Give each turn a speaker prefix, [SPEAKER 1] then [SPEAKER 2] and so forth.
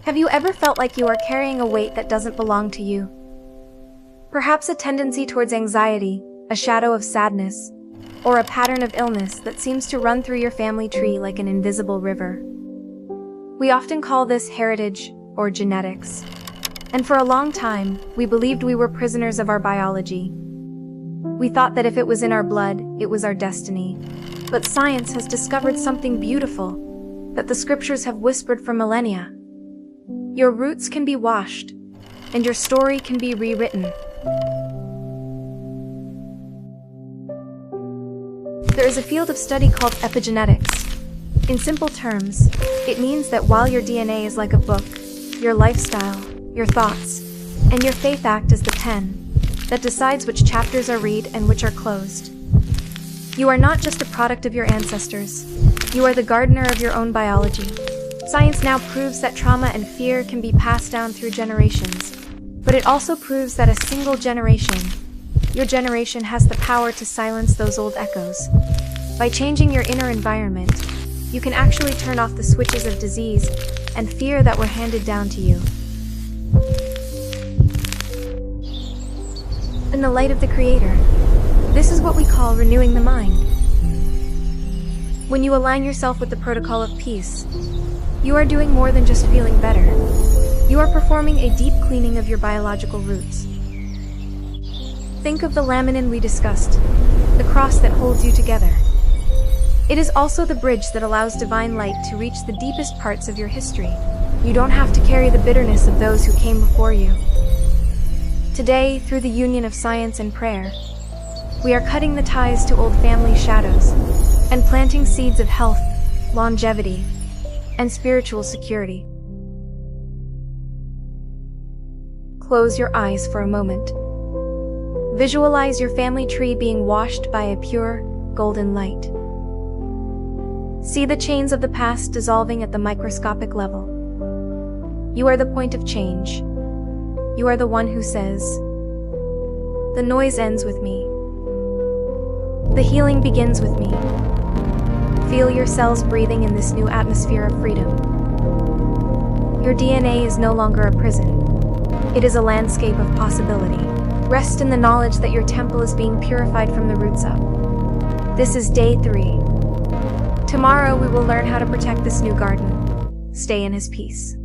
[SPEAKER 1] Have you ever felt like you are carrying a weight that doesn't belong to you? Perhaps a tendency towards anxiety, a shadow of sadness, or a pattern of illness that seems to run through your family tree like an invisible river. We often call this heritage or genetics. And for a long time, we believed we were prisoners of our biology. We thought that if it was in our blood, it was our destiny. But science has discovered something beautiful that the scriptures have whispered for millennia. Your roots can be washed, and your story can be rewritten. There is a field of study called epigenetics. In simple terms, it means that while your DNA is like a book, your lifestyle, your thoughts, and your faith act as the pen that decides which chapters are read and which are closed. You are not just a product of your ancestors. You are the gardener of your own biology. Science now proves that trauma and fear can be passed down through generations, but it also proves that a single generation, your generation, has the power to silence those old echoes. By changing your inner environment, you can actually turn off the switches of disease and fear that were handed down to you. In the light of the Creator, this is what we call renewing the mind. When you align yourself with the protocol of peace, you are doing more than just feeling better. You are performing a deep cleaning of your biological roots. Think of the laminin we discussed, the cross that holds you together. It is also the bridge that allows divine light to reach the deepest parts of your history. You don't have to carry the bitterness of those who came before you. Today, through the union of science and prayer, we are cutting the ties to old family shadows and planting seeds of health, longevity, and spiritual security. Close your eyes for a moment. Visualize your family tree being washed by a pure, golden light. See the chains of the past dissolving at the microscopic level. You are the point of change. You are the one who says, "The noise ends with me. The healing begins with me." Feel your cells breathing in this new atmosphere of freedom. Your DNA is no longer a prison. It is a landscape of possibility. Rest in the knowledge that your temple is being purified from the roots up. This is day 3. Tomorrow we will learn how to protect this new garden. Stay in His peace.